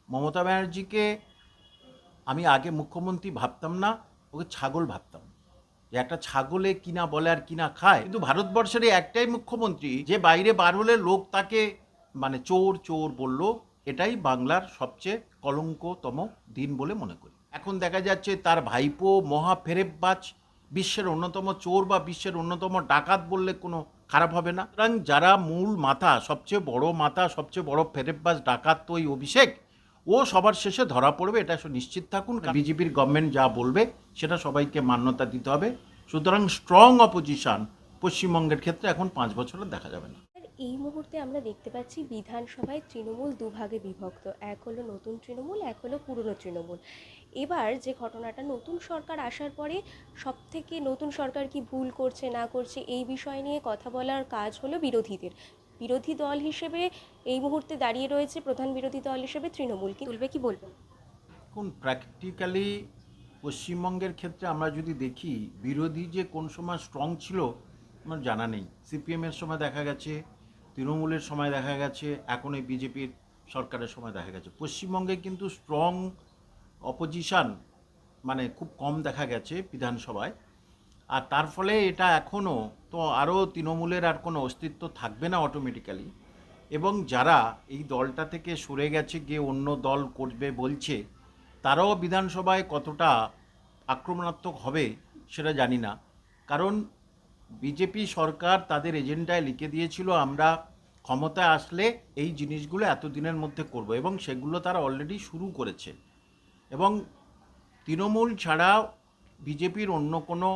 মমতা ব্যানার্জিকে আমি আগে মুখ্যমন্ত্রী ভাবতাম না, ওকে ছাগল ভাবতাম। যে একটা ছাগলে কিনা বলে আর কিনা খায়। কিন্তু ভারতবর্ষের একটাই মুখ্যমন্ত্রী যে বাইরে বার হলে লোক তাকে চোর চোর বলল। এটাই বাংলার সবচেয়ে কলঙ্কতম দিন বলে মনে করি। এখন দেখা যাচ্ছে তার ভাইপো মহা ফেরেববাজ, বিশ্বের অন্যতম চোর বা বিশ্বের অন্যতম ডাকাত বললে কোনো খারাপ হবে না। সুতরাং যারা মূল মাথা, সবচেয়ে বড় মাথা, সবচেয়ে বড় ফেরেববাজ ডাকাত তো ওই অভিষেক, ও সবার শেষে ধরা পড়বে, এটা নিশ্চিত থাকুন। বিজেপির গভর্নমেন্ট যা বলবে সেটা সবাইকে মান্যতা দিতে হবে। সুতরাং স্ট্রং অপোজিশন পশ্চিমবঙ্গের ক্ষেত্রে এখন 5 বছরে দেখা যাবে না। এই মুহূর্তে আমরা দেখতে পাচ্ছি বিধানসভায় তৃণমূল দুভাগে বিভক্ত, এক হলো নতুন তৃণমূল, এক হলো পুরনো তৃণমূল। এবার যে ঘটনাটা, নতুন সরকার আসার পরে সবথেকে নতুন সরকার কি ভুল করছে না করছে এই বিষয় নিয়ে কথা বলার কাজ হলো বিরোধীদের। বিরোধী দল হিসেবে এই মুহূর্তে দাঁড়িয়ে রয়েছে প্রধান বিরোধী দল হিসেবে তৃণমূল, কি তুলবে, কি বলবেন? এখন প্র্যাকটিক্যালি পশ্চিমবঙ্গের ক্ষেত্রে আমরা যদি দেখি, বিরোধী যে কোন সময় স্ট্রং ছিল আমার জানা নেই। সিপিএমের সময় দেখা গেছে, তৃণমূলের সময় দেখা গেছে, এখন এই বিজেপির সরকারের সময় দেখা গেছে। পশ্চিমবঙ্গে কিন্তু স্ট্রং অপোজিশন খুব কম দেখা গেছে বিধানসভায়। আর তার ফলে এটা এখনও তো আরও তৃণমূলের আর কোনো অস্তিত্ব থাকবে না অটোমেটিক্যালি। এবং যারা এই দলটা থেকে সরে গেছে, গিয়ে অন্য দল করবে বলছে, তারাও বিধানসভায় কতটা আক্রমণাত্মক হবে সেটা জানি না। কারণ বিজেপি সরকার তাদের এজেন্ডায় লিখে দিয়েছিল আমরা ক্ষমতায় আসলে এই জিনিসগুলো এতদিনের মধ্যে করব, এবং সেগুলো তারা অলরেডি শুরু করেছে। এবং তৃণমূল ছাড়া বিজেপির অন্য কোনো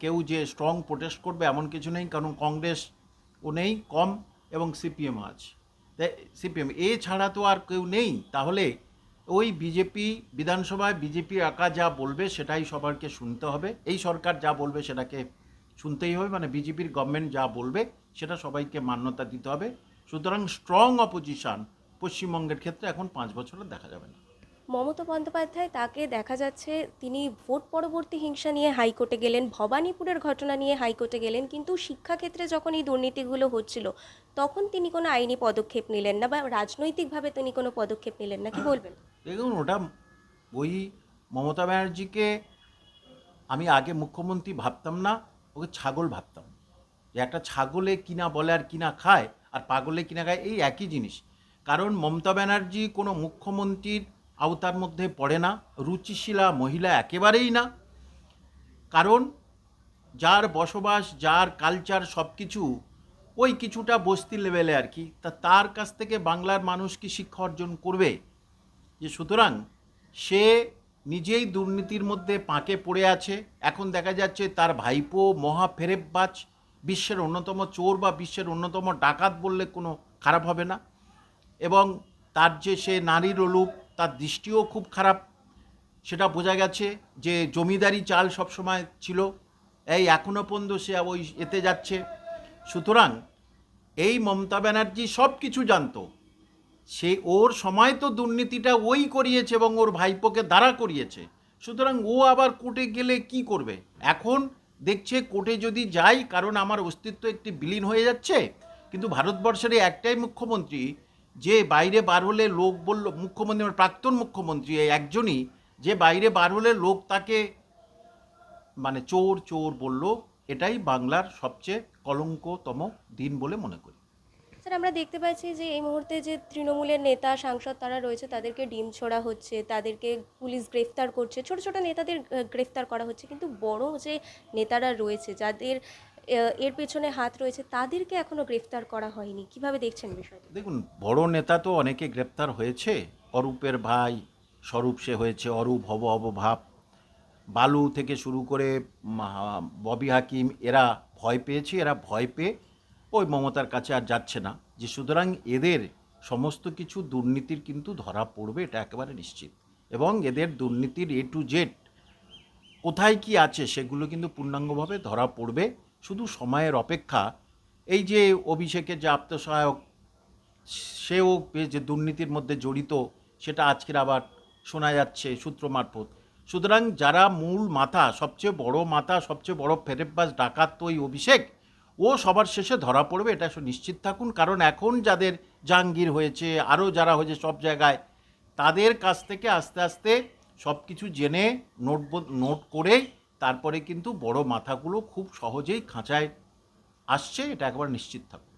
কেউ যে স্ট্রং প্রোটেস্ট করবে এমন কিছু নেই। কারণ কংগ্রেস ও নেই কম, এবং সিপিএম আছে। সিপিএম ছাড়া তো আর কেউ নেই। তাহলে ওই বিজেপি বিধানসভায় বিজেপি একা যা বলবে সেটাই সবাইকে শুনতে হবে। এই সরকার যা বলবে সেটাকে শুনতেই হবে, বিজেপির গভর্নমেন্ট যা বলবে সেটা সবাইকে মান্যতা দিতে হবে। সুতরাং স্ট্রং অপোজিশন পশ্চিমবঙ্গের ক্ষেত্রে এখন 5 বছরে দেখা যাবে না। মমতা বন্দ্যোপাধ্যায়, তাকে দেখা যাচ্ছে তিনি ভোট পরবর্তী হিংসা নিয়ে হাইকোর্টে গেলেন, ভবানীপুরের ঘটনা নিয়ে হাইকোর্টে গেলেন, কিন্তু শিক্ষাক্ষেত্রে যখন এই দুর্নীতিগুলো হচ্ছিল তখন তিনি কোনো আইনি পদক্ষেপ নিলেন না বা রাজনৈতিকভাবে তিনি কোনো পদক্ষেপ নিলেন না, কি বলবেন? দেখুন, ওটা ওই মমতা ব্যানার্জিকে আমি আগে মুখ্যমন্ত্রী ভাবতাম না, ওকে ছাগল ভাবতাম। যে একটা ছাগলে কিনা বলে আর কিনা খায়, আর পাগলে কিনা খায়, এই একই জিনিস। কারণ মমতা ব্যানার্জি কোনো মুখ্যমন্ত্রীর আওতার মধ্যে পড়ে না, রুচিশীলা মহিলা একেবারেই না। কারণ যার বসবাস, যার কালচার, সব কিছু ওই কিছুটা বস্তি লেভেলে আর কি, তার কাছ থেকে বাংলার মানুষ কি শিক্ষা অর্জন করবে? সুতরাং সে নিজেই দুর্নীতির মধ্যে পাঁকে পড়ে আছে। এখন দেখা যাচ্ছে তার ভাইপো মহা ফেরেববাজ, বিশ্বের অন্যতম চোর বা বিশ্বের অন্যতম ডাকাত বললে কোনো খারাপ হবে না। এবং তার যে সে নারীর লোভ, তার দৃষ্টিও খুব খারাপ, সেটা বোঝা গেছে। যে জমিদারি চাল সবসময় ছিল, এই এখনও পর্যন্ত সে ওই এতে যাচ্ছে। সুতরাং এই মমতা ব্যানার্জি সব কিছু জানতো। সে ওর সময় তো দুর্নীতিটা ওই করিয়েছে এবং ওর ভাইপোকে দ্বারা করিয়েছে। সুতরাং ও আবার কোর্টে গেলে কি করবে? এখন দেখছে কোর্টে যদি যাই, কারণ আমার অস্তিত্ব একটি বিলীন হয়ে যাচ্ছে। কিন্তু ভারতবর্ষের একটাই মুখ্যমন্ত্রী যে বাইরে বার হলে লোক বলল, মুখ্যমন্ত্রী প্রাক্তন মুখ্যমন্ত্রী এই একজনই, যে বাইরে বার হলে লোক তাকে চোর চোর বলল। এটাই বাংলার সবচেয়ে কলঙ্কতম দিন বলে মনে করি। স্যার, আমরা দেখতে পাচ্ছি যে এই মুহূর্তে যে তৃণমূলের নেতা সাংসদ তারা রয়েছে তাদেরকে ডিম ছোড়া হচ্ছে, তাদেরকে পুলিশ গ্রেফতার করছে, ছোট ছোট নেতাদের গ্রেফতার করা হচ্ছে, কিন্তু বড় যে নেতারা রয়েছে যাদের এর পেছনে হাত রয়েছে তাদেরকে এখনো গ্রেফতার করা হয়নি, কিভাবে দেখছেন বিষয়টা? দেখুন, বড় নেতা তো অনেকে গ্রেপ্তার হয়েছে। অরূপের ভাই স্বরূপ, সে হয়েছে অরূপ হব হব ভাব। বালু থেকে শুরু করে ববি হাকিম, এরা ভয় পেয়েছে। এরা ভয় পেয়ে ওই মমতার কাছে আর যাচ্ছে না। সুতরাং এদের সমস্ত কিছু দুর্নীতির কিন্তু ধরা পড়বে, এটা একেবারে নিশ্চিত। এবং এদের দুর্নীতির এ টু জেড কোথায় কি আছে সেগুলো কিন্তু পূর্ণাঙ্গভাবে ধরা পড়বে। শুধু সময়ের অপেক্ষা। এই যে অভিষেকের যে আত্মসহায়ক, সেও যে দুর্নীতির মধ্যে জড়িত, সেটা আজকের আবার শোনা যাচ্ছে সূত্র মারফত। সুতরাং যারা মূল মাথা, সবচেয়ে বড় মাথা, সবচেয়ে বড় ফেরেববাজ ডাকাত তো ওই অভিষেক, ও সবার শেষে ধরা পড়বে, এটা নিশ্চিত থাকুন। কারণ এখন যাদের জাহাঙ্গীর হয়েছে, আরও যারা হয়েছে সব জায়গায়, তাদের কাছ থেকে আস্তে আস্তে সব কিছু জেনে নোট করে তারপরে কিন্তু বড় মাথাগুলো খুব সহজেই খাঁচায় আসছে, এটা একবার নিশ্চিত থাকুন।